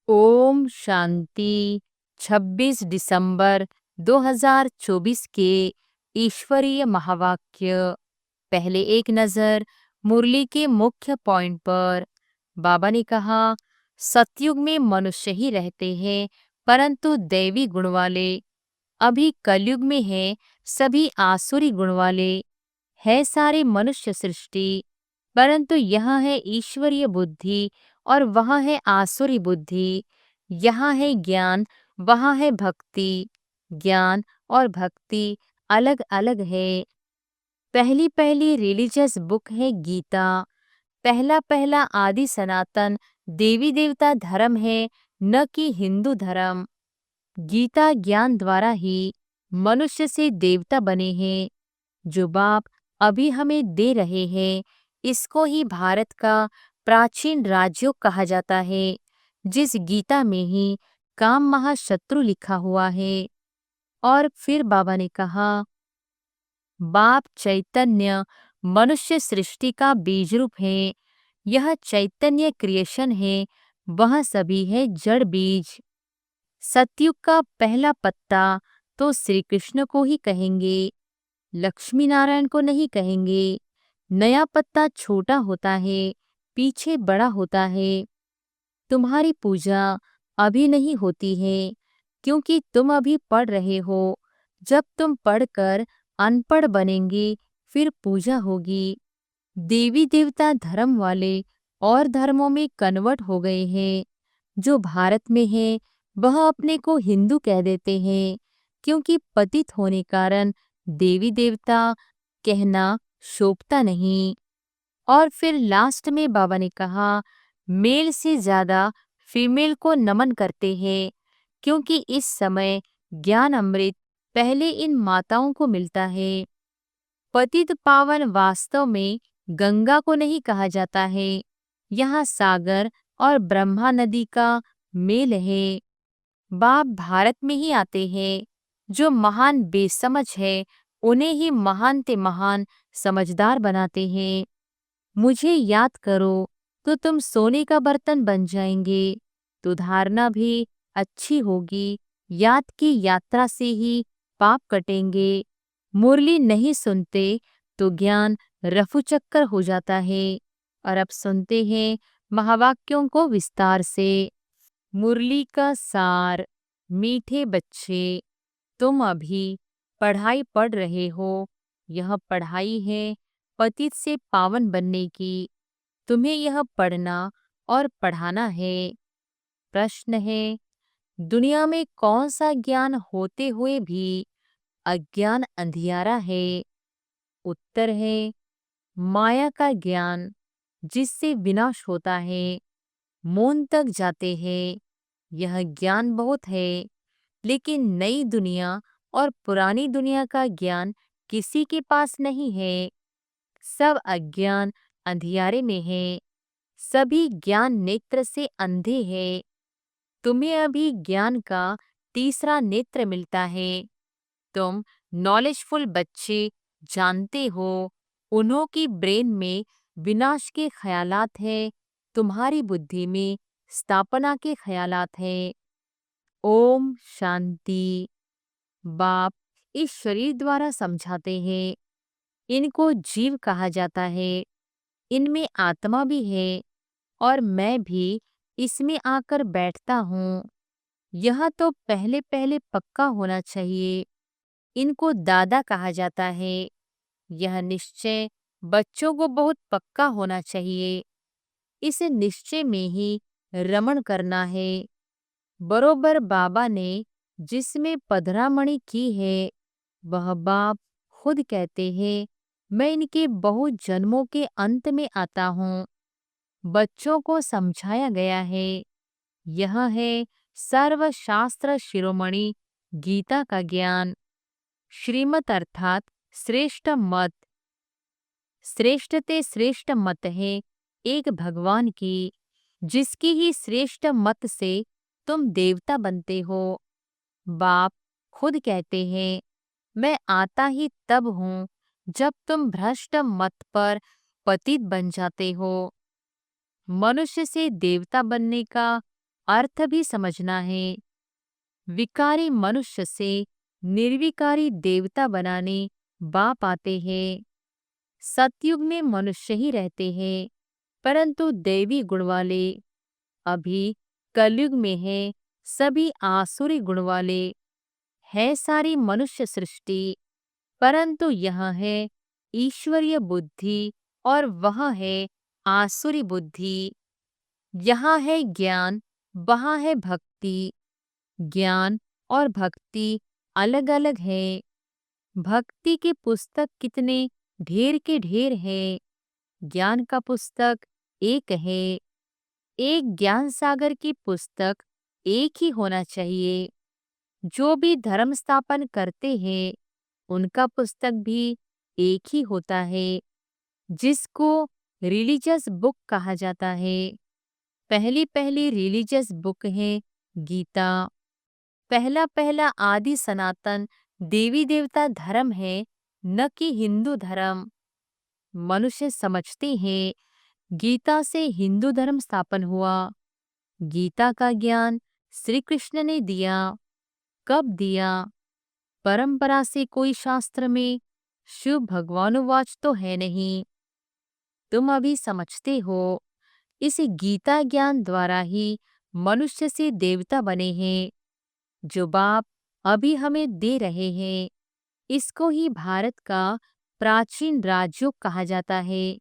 ओम शांति। 26 दिसंबर 2024 के ईश्वरीय महावाक्य। पहले एक नजर मुरली के मुख्य पॉइंट पर। बाबा ने कहा, सतयुग में मनुष्य ही रहते हैं परंतु दैवी गुण वाले। अभी कलयुग में है सभी आसुरी गुण वाले। है सारे मनुष्य सृष्टि परंतु यहाँ है ईश्वरीय बुद्धि और वहाँ है आसुरी बुद्धि। यहाँ है ज्ञान, वहाँ है भक्ति। ज्ञान और भक्ति अलग अलग है। पहली पहली रिलीजियस बुक है गीता। पहला पहला आदि सनातन देवी देवता धर्म है, न कि हिंदू धर्म। गीता ज्ञान द्वारा ही मनुष्य से देवता बने हैं। जो बाप अभी हमें दे रहे हैं, इसको ही भारत का प्राचीन राजयोग कहा जाता है, जिस गीता में ही काम महाशत्रु लिखा हुआ है। और फिर बाबा ने कहा, बाप चैतन्य मनुष्य सृष्टि का बीज रूप है। यह चैतन्य क्रिएशन है, वह सभी है जड़ बीज। सतयुग का पहला पत्ता तो श्री कृष्ण को ही कहेंगे, लक्ष्मी नारायण को नहीं कहेंगे। नया पत्ता छोटा होता है, पीछे बड़ा होता है। तुम्हारी पूजा अभी नहीं होती है, क्योंकि तुम अभी पढ़ रहे हो। जब तुम पढ़कर अनपढ़ बनेंगे, फिर पूजा होगी। देवी देवता धर्म वाले और धर्मों में कन्वर्ट हो गए हैं। जो भारत में है वह अपने को हिंदू कह देते हैं, क्योंकि पतित होने कारण देवी देवता कहना शोभता नहीं। और फिर लास्ट में बाबा ने कहा, मेल से ज्यादा फीमेल को नमन करते हैं, क्योंकि इस समय ज्ञान अमृत पहले इन माताओं को मिलता है। पतित पावन वास्तव में गंगा को नहीं कहा जाता है, यहाँ सागर और ब्रह्मा नदी का मेल है। बाप भारत में ही आते हैं। जो महान बेसमझ है उन्हें ही महान ते महान समझदार बनाते हैं। मुझे याद करो तो तुम सोने का बर्तन बन जाएंगे। तो धारणा भी अच्छी होगी। याद की यात्रा से ही पाप कटेंगे। मुरली नहीं सुनते तो ज्ञान रफूचक्कर हो जाता है। और अब सुनते हैं महावाक्यों को विस्तार से। मुरली का सार। मीठे बच्चे, तुम अभी पढ़ाई पढ़ रहे हो। यह पढ़ाई है पतित से पावन बनने की। तुम्हें यह पढ़ना और पढ़ाना है। प्रश्न है, दुनिया में कौन सा ज्ञान होते हुए भी अज्ञान अंधियारा है? उत्तर है, माया का ज्ञान, जिससे विनाश होता है। मौन तक जाते हैं। यह ज्ञान बहुत है, लेकिन नई दुनिया और पुरानी दुनिया का ज्ञान किसी के पास नहीं है। सब अज्ञान अंधियारे में है। सभी ज्ञान नेत्र से अंधे हैं। तुम्हें अभी ज्ञान का तीसरा नेत्र मिलता है। तुम नॉलेजफुल बच्चे जानते हो, उन्हों की ब्रेन में विनाश के ख्यालात है, तुम्हारी बुद्धि में स्थापना के ख्यालात है। ओम शांति। बाप इस शरीर द्वारा समझाते हैं। इनको जीव कहा जाता है। इनमें आत्मा भी है और मैं भी इसमें आकर बैठता हूँ। यह तो पहले पहले पक्का होना चाहिए। इनको दादा कहा जाता है। यह निश्चय बच्चों को बहुत पक्का होना चाहिए। इस निश्चय में ही रमण करना है। बरोबर बाबा ने जिसमें पधरामणि की है, वह बाप खुद कहते हैं, मैं इनके बहुत जन्मों के अंत में आता हूँ। बच्चों को समझाया गया है। यह है सर्वशास्त्र शिरोमणि गीता का ज्ञान। श्रीमत अर्थात श्रेष्ठ मत। श्रेष्ठ ते श्रेष्ठ मत है एक भगवान की, जिसकी ही श्रेष्ठ मत से तुम देवता बनते हो। बाप खुद कहते हैं, मैं आता ही तब हूँ जब तुम भ्रष्ट मत पर पतित बन जाते हो। मनुष्य से देवता बनने का अर्थ भी समझना है। विकारी मनुष्य से निर्विकारी देवता बनाने बाप आते हैं। सतयुग में मनुष्य ही रहते हैं, परंतु दैवी गुण वाले। अभी कलयुग में है सभी आसुरी गुण वाले। है सारी मनुष्य सृष्टि, परंतु यह है ईश्वरीय बुद्धि और वह है आसुरी बुद्धि। यहाँ है ज्ञान, वहाँ है भक्ति। ज्ञान और भक्ति अलग अलग है। भक्ति के पुस्तक कितने ढेर के ढेर है, ज्ञान का पुस्तक एक है। एक ज्ञान सागर की पुस्तक एक ही होना चाहिए। जो भी धर्म स्थापन करते हैं उनका पुस्तक भी एक ही होता है, जिसको रिलीजियस बुक कहा जाता है। पहली पहली रिलीजियस बुक है गीता। पहला पहला आदि सनातन देवी देवता धर्म है, न कि हिंदू धर्म। मनुष्य समझते हैं गीता से हिंदू धर्म स्थापन हुआ। गीता का ज्ञान श्री कृष्ण ने दिया। कब दिया? परंपरा से कोई शास्त्र में शिव भगवानुवाच तो है नहीं। तुम अभी समझते हो इस गीता ज्ञान द्वारा ही मनुष्य से देवता बने हैं। जो बाप अभी हमें दे रहे हैं, इसको ही भारत का प्राचीन राजयोग कहा जाता है।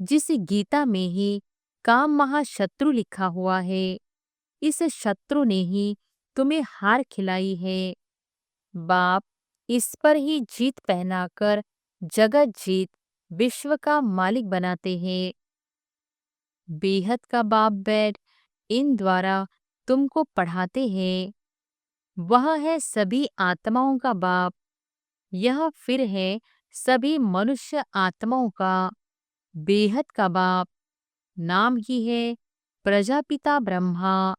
जिस गीता में ही काम महाशत्रु लिखा हुआ है, इस शत्रु ने ही तुम्हें हार खिलाई है। बाप इस पर ही जीत पहनाकर जगत जीत विश्व का मालिक बनाते हैं। बेहद का बाप बैठ इन द्वारा तुमको पढ़ाते हैं। वह है सभी आत्माओं का बाप। यह फिर है सभी मनुष्य आत्माओं का बेहद का बाप। नाम ही है प्रजापिता ब्रह्मा।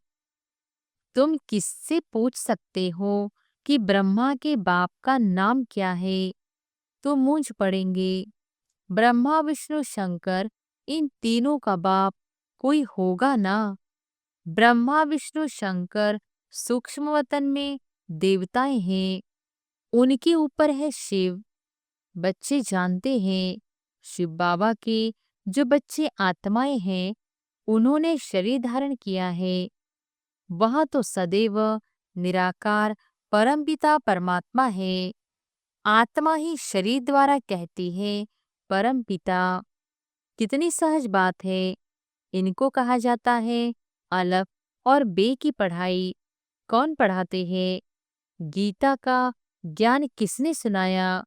तुम किससे पूछ सकते हो कि ब्रह्मा के बाप का नाम क्या है, तो मूंझ पड़ेंगे। ब्रह्मा विष्णु शंकर इन तीनों का बाप कोई होगा ना। ब्रह्मा विष्णु शंकर सूक्ष्म वतन में देवताएं हैं, उनके ऊपर है शिव। बच्चे जानते हैं शिव बाबा के जो बच्चे आत्माएं हैं, उन्होंने शरीर धारण किया है। वह तो सदैव निराकार परमपिता परमात्मा है। आत्मा ही शरीर द्वारा कहती है परमपिता। कितनी सहज बात है। इनको कहा जाता है अलफ और बे की पढ़ाई। कौन पढ़ाते हैं? गीता का ज्ञान किसने सुनाया?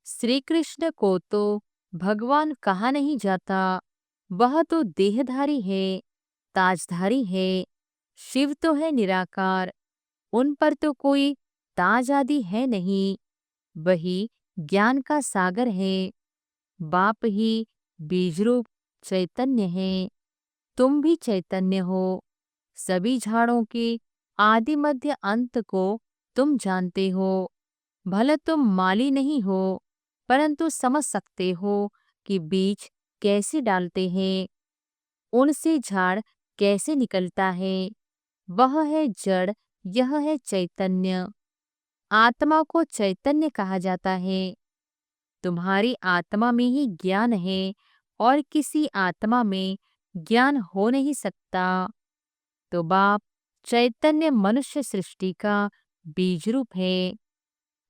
श्री कृष्ण को तो भगवान कहा नहीं जाता। वह तो देहधारी है, ताजधारी है। शिव तो है निराकार, उन पर तो कोई ताज आदि है नहीं। वही ज्ञान का सागर है। बाप ही बीजरूप चैतन्य है। तुम भी चैतन्य हो। सभी झाड़ों के आदि मध्य अंत को तुम जानते हो। भले तुम माली नहीं हो, परंतु समझ सकते हो कि बीज कैसे डालते हैं, उनसे झाड़ कैसे निकलता है। वह है जड़, यह है चैतन्य। आत्मा को चैतन्य कहा जाता है। तुम्हारी आत्मा में ही ज्ञान है और किसी आत्मा में ज्ञान हो नहीं सकता। तो बाप चैतन्य मनुष्य सृष्टि का बीज रूप है।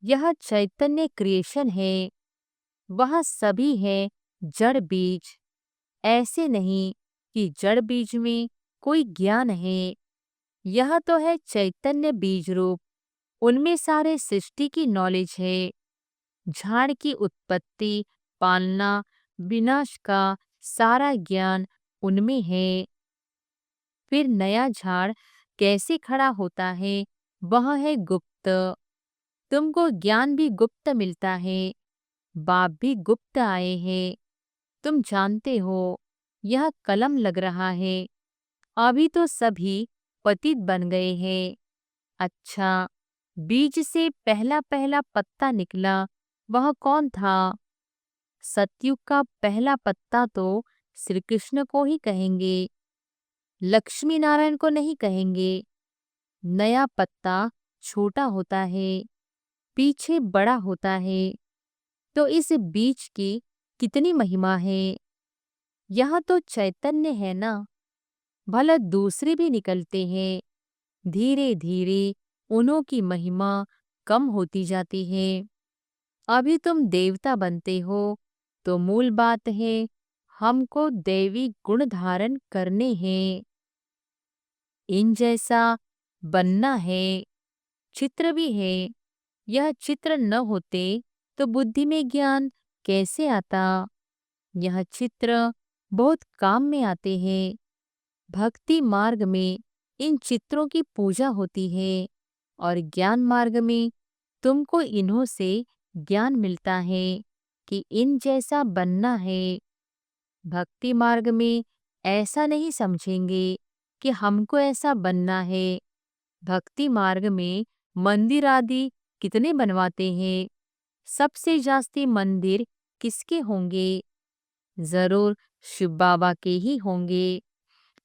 यह चैतन्य क्रिएशन है। वह सभी है जड़ बीज। ऐसे नहीं कि जड़ बीज में कोई ज्ञान है। यह तो है चैतन्य बीज रूप। उनमें सारे सृष्टि की नॉलेज है। झाड़ की उत्पत्ति, पालना, विनाश का सारा ज्ञान उनमें है। फिर नया झाड़ कैसे खड़ा होता है, वह है गुप्त। तुमको ज्ञान भी गुप्त मिलता है। बाप भी गुप्त आए हैं। तुम जानते हो यह कलम लग रहा है। अभी तो सभी पतित बन गए हैं। अच्छा, बीज से पहला पहला पत्ता निकला, वह कौन था? सतयुग का पहला पत्ता तो श्री कृष्ण को ही कहेंगे। लक्ष्मी नारायण को नहीं कहेंगे। नया पत्ता छोटा होता है, पीछे बड़ा होता है, तो इस बीज की कितनी महिमा है। यहाँ तो चैतन्य है ना, भला दूसरे भी निकलते हैं। धीरे धीरे उन्हों की महिमा कम होती जाती है। अभी तुम देवता बनते हो तो मूल बात है, हमको दैवी गुण धारण करने हैं। इन जैसा बनना है। चित्र भी है। यह चित्र न होते तो बुद्धि में ज्ञान कैसे आता। यह चित्र बहुत काम में आते हैं। भक्ति मार्ग में इन चित्रों की पूजा होती है और ज्ञान मार्ग में तुमको इन्हों से ज्ञान मिलता है कि इन जैसा बनना है। भक्ति मार्ग में ऐसा नहीं समझेंगे कि हमको ऐसा बनना है। भक्ति मार्ग में मंदिर आदि कितने बनवाते हैं। सबसे जास्ती मंदिर किसके होंगे? जरूर शिव बाबा के ही होंगे।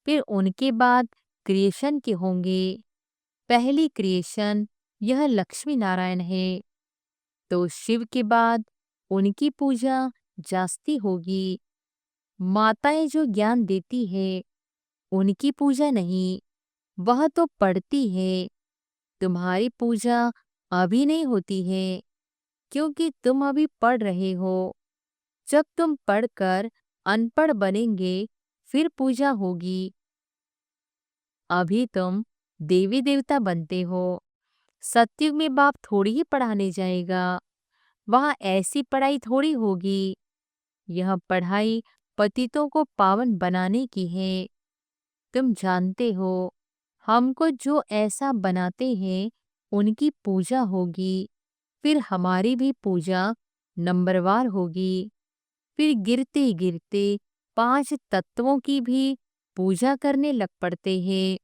फिर उनके बाद क्रिएशन के होंगे। पहली क्रिएशन यह लक्ष्मी नारायण है, तो शिव के बाद उनकी पूजा जास्ती होगी। माताएं जो ज्ञान देती है उनकी पूजा नहीं, वह तो पढ़ती है। तुम्हारी पूजा अभी नहीं होती है क्योंकि तुम अभी पढ़ रहे हो। जब तुम पढ़कर अनपढ़ बनेंगे फिर पूजा होगी। अभी तुम देवी देवता बनते हो। सतयुग में बाप थोड़ी ही पढ़ाने जाएगा। वहां ऐसी पढ़ाई थोड़ी होगी। यह पढ़ाई पतितों को पावन बनाने की है। तुम जानते हो, हमको जो ऐसा बनाते हैं उनकी पूजा होगी। फिर हमारी भी पूजा नंबरवार होगी। फिर गिरते गिरते 5 तत्वों की भी पूजा करने लग पड़ते हैं।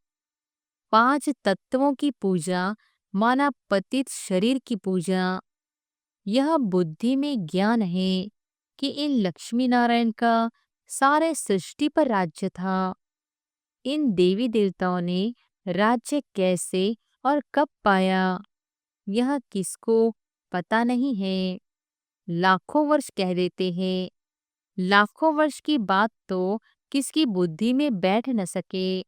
5 तत्वों की पूजा माना पतित शरीर की पूजा। यह बुद्धि में ज्ञान है कि इन लक्ष्मी नारायण का सारे सृष्टि पर राज्य था। इन देवी देवताओं ने राज्य कैसे और कब पाया, यह किसको पता नहीं है। लाखों वर्ष कह देते हैं। लाखों वर्ष की बात तो किसकी बुद्धि में बैठ न सके,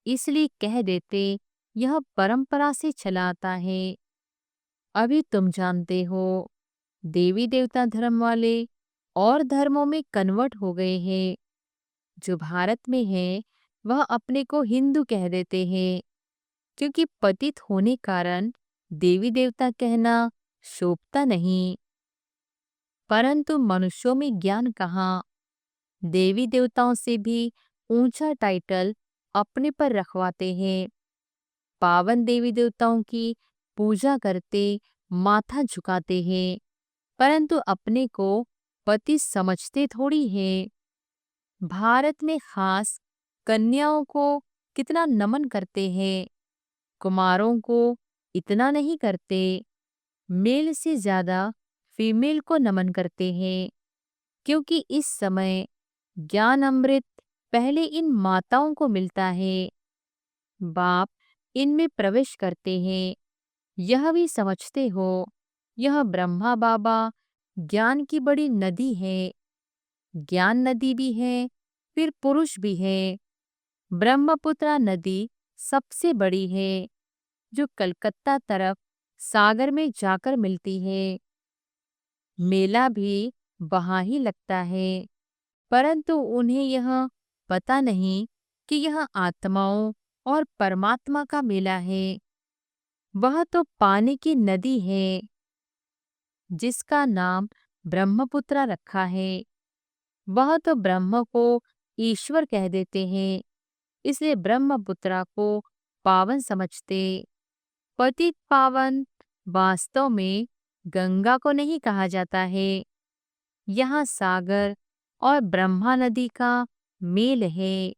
इसलिए कह देते यह परंपरा से चला आता है। अभी तुम जानते हो, देवी देवता धर्म वाले और धर्मों में कन्वर्ट हो गए हैं। जो भारत में है वह अपने को हिंदू कह देते हैं क्योंकि पतित होने कारण देवी देवता कहना शोभता नहीं। परंतु मनुष्यों में ज्ञान कहाँ। देवी देवताओं से भी ऊंचा टाइटल अपने पर रखवाते हैं। पावन देवी देवताओं की पूजा करते माथा झुकाते हैं, परंतु अपने को पति समझते थोड़ी है। भारत में खास कन्याओं को कितना नमन करते हैं, कुमारों को इतना नहीं करते। मेल से ज्यादा फीमेल को नमन करते हैं क्योंकि इस समय ज्ञान अमृत पहले इन माताओं को मिलता है। बाप इनमें प्रवेश करते हैं। यह भी समझते हो, यह ब्रह्मा बाबा ज्ञान की बड़ी नदी है। ज्ञान नदी भी है, फिर पुरुष भी है। ब्रह्मपुत्रा नदी सबसे बड़ी है जो कलकत्ता तरफ सागर में जाकर मिलती है। मेला भी वहाँ ही लगता है, परंतु उन्हें यह पता नहीं कि यह आत्माओं और परमात्मा का मेला है। वह तो पानी की नदी है जिसका नाम ब्रह्मपुत्रा रखा है। वह तो ब्रह्म को ईश्वर कह देते हैं, इसलिए ब्रह्मपुत्रा को पावन समझते। पतित पावन वास्तव में गंगा को नहीं कहा जाता है। यहाँ सागर और ब्रह्मा नदी का मेल है।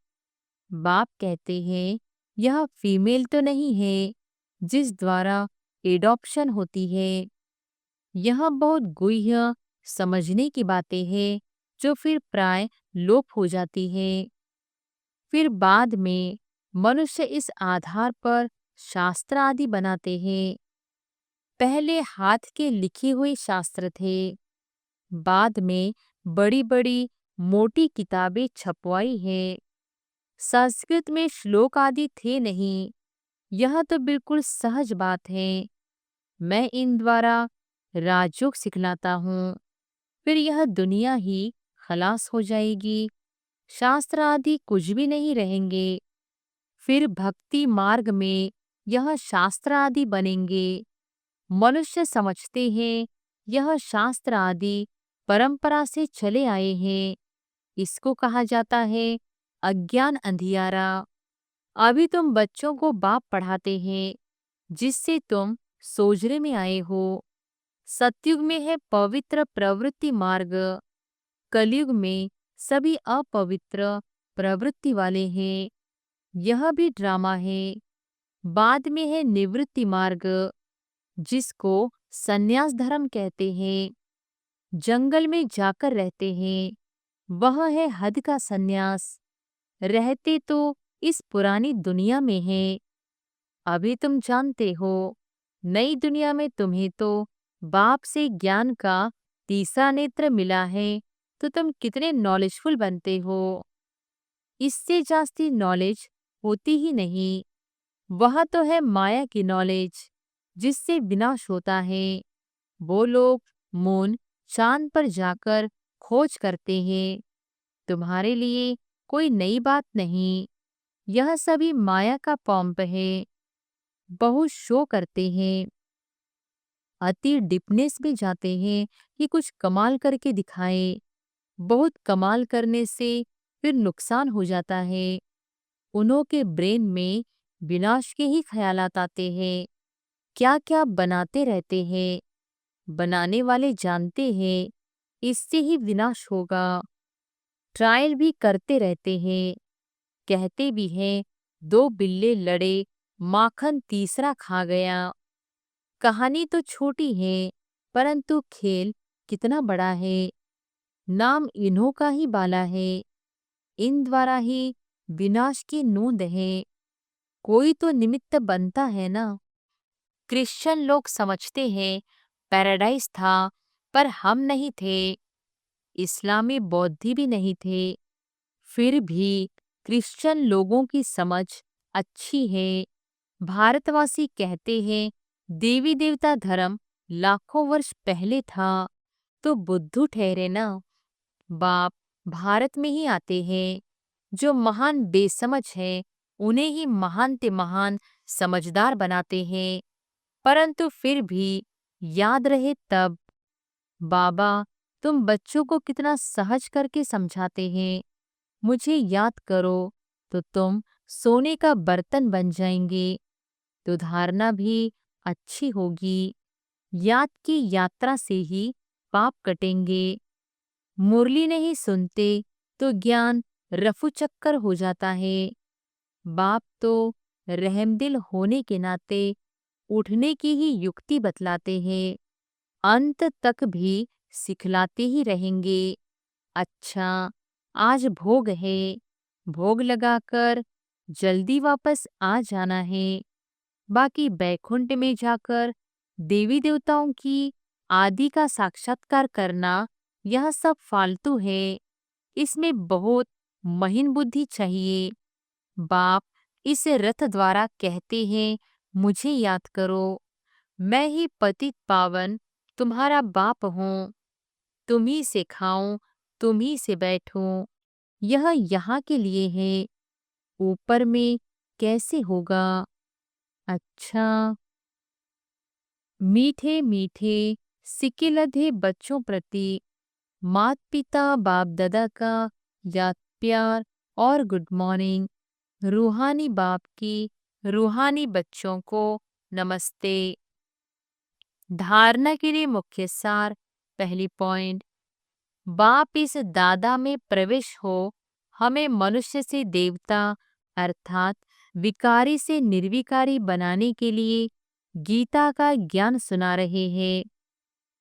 बाप कहते हैं यह फीमेल तो नहीं है जिस द्वारा एडॉप्शन होती है। यह बहुत गुह्य समझने की बातें हैं जो फिर प्राय लोप हो जाती है। फिर बाद में मनुष्य इस आधार पर शास्त्र आदि बनाते हैं। पहले हाथ के लिखे हुए शास्त्र थे, बाद में बड़ी-बड़ी मोटी किताबें छपवाई है। संस्कृत में श्लोक आदि थे नहीं, यह तो बिल्कुल सहज बात है। मैं इन द्वारा राजयोग सिखलाता हूँ, फिर यह दुनिया ही खलास हो जाएगी, शास्त्र आदि कुछ भी नहीं रहेंगे। फिर भक्ति मार्ग में यह शास्त्र आदि बनेंगे। मनुष्य समझते हैं यह शास्त्र आदि परंपरा से चले आए हैं। इसको कहा जाता है अज्ञान अंधियारा। अभी तुम बच्चों को बाप पढ़ाते हैं, जिससे तुम सोजरे में आए हो। सतयुग में है पवित्र प्रवृत्ति मार्ग, कलयुग में सभी अपवित्र प्रवृत्ति वाले हैं। यह भी ड्रामा है। बाद में है निवृत्ति मार्ग, जिसको संन्यास धर्म कहते हैं। जंगल में जाकर रहते हैं, वह है हद का संन्यास। रहते तो इस पुरानी दुनिया में है। अभी तुम जानते हो, नई दुनिया में तुम्हें तो बाप से ज्ञान का तीसरा नेत्र मिला है, तो तुम कितने नॉलेजफुल बनते हो। इससे जास्ती नॉलेज होती ही नहीं। वह तो है माया की नॉलेज, जिससे विनाश होता है। वो लोग मून चांद पर जाकर खोज करते हैं। तुम्हारे लिए कोई नई बात नहीं। यह सभी माया का पॉम्प है। बहुत शो करते हैं, अति डिपनेस में जाते हैं कि कुछ कमाल करके दिखाए। बहुत कमाल करने से फिर नुकसान हो जाता है। उन्हों के ब्रेन में विनाश के ही ख्यालात आते हैं। क्या क्या बनाते रहते हैं। बनाने वाले जानते हैं इससे ही विनाश होगा। ट्रायल भी करते रहते हैं। कहते भी हैं दो बिल्ले लड़े, माखन तीसरा खा गया। कहानी तो छोटी है, परंतु खेल कितना बड़ा है। नाम इन्हों का ही बाला है। इन द्वारा ही विनाश की नूंद है। कोई तो निमित्त बनता है ना। क्रिश्चियन लोग समझते हैं पैराडाइज था, पर हम नहीं थे। इस्लामी बौद्धि भी नहीं थे। फिर भी क्रिश्चियन लोगों की समझ अच्छी है। भारतवासी कहते हैं देवी देवता धर्म लाखों वर्ष पहले था, तो बुद्धू ठहरे ना। बाप भारत में ही आते हैं। जो महान बेसमझ है, उन्हें ही महान ते महान समझदार बनाते हैं। परंतु फिर भी याद रहे तब। बाबा तुम बच्चों को कितना सहज करके समझाते हैं। मुझे याद करो तो तुम सोने का बर्तन बन जाएंगे। तो धारणा भी अच्छी होगी। याद की यात्रा से ही पाप कटेंगे। मुरली नहीं सुनते तो ज्ञान रफू चक्कर हो जाता है। बाप तो रहमदिल होने के नाते उठने की ही युक्ति बतलाते हैं। अंत तक भी सिखलाते ही रहेंगे। अच्छा, आज भोग है, भोग लगाकर जल्दी वापस आ जाना है। बाकी बैकुंठ में जाकर देवी देवताओं की आदि का साक्षात्कार करना, यह सब फालतू है। इसमें बहुत महीन बुद्धि चाहिए। बाप इस रथ द्वारा कहते हैं मुझे याद करो। मैं ही पतित पावन तुम्हारा बाप हूँ। तुम ही से खाऊं, तुम ही से बैठूं। यह यहाँ के लिए है, ऊपर में कैसे होगा। अच्छा, मीठे मीठे सिक्के लधे बच्चों प्रति मात पिता बाप दादा का याद प्यार और गुड मॉर्निंग। रूहानी बाप की रूहानी बच्चों को नमस्ते। धारणा के लिए मुख्य सार। पहली पॉइंट, बाप इस दादा में प्रवेश हो हमें मनुष्य से देवता अर्थात विकारी से निर्विकारी बनाने के लिए गीता का ज्ञान सुना रहे हैं।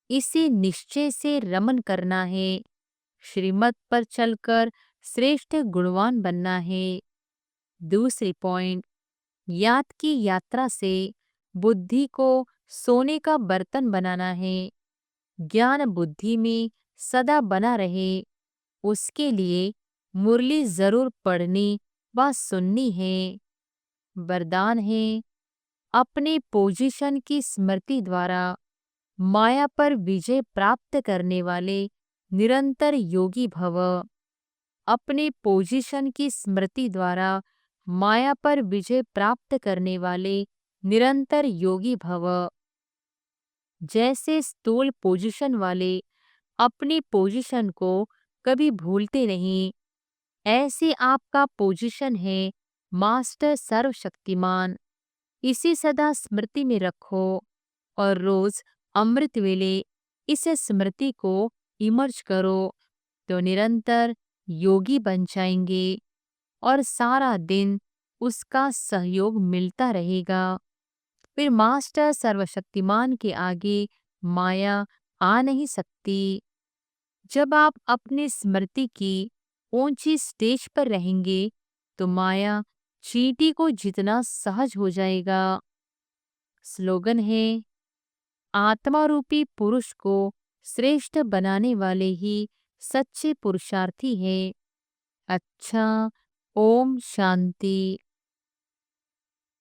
इसे निश्चय से रमन करना है। श्रीमत पर चलकर श्रेष्ठ गुणवान बनना है। दूसरी पॉइंट, याद की यात्रा से बुद्धि को सोने का बर्तन बनाना है। ज्ञान बुद्धि में सदा बना रहे, उसके लिए मुरली जरूर पढ़नी व सुननी है। वरदान है, अपने पोजीशन की स्मृति द्वारा माया पर विजय प्राप्त करने वाले निरंतर योगी भव। अपने पोजीशन की स्मृति द्वारा माया पर विजय प्राप्त करने वाले निरंतर योगी भव। जैसे स्थूल पोजीशन वाले अपनी पोजीशन को कभी भूलते नहीं, ऐसे आपका पोजीशन है मास्टर सर्वशक्तिमान। इसे सदा स्मृति में रखो और रोज अमृत वेले इस स्मृति को इमर्ज करो, तो निरंतर योगी बन जाएंगे और सारा दिन उसका सहयोग मिलता रहेगा। फिर मास्टर सर्वशक्तिमान के आगे माया आ नहीं सकती। जब आप अपनी स्मृति की ऊंची स्टेज पर रहेंगे तो माया चींटी को जितना सहज हो जाएगा। स्लोगन है, आत्मा रूपी पुरुष को श्रेष्ठ बनाने वाले ही सच्चे पुरुषार्थी हैं। अच्छा, ओम शांति।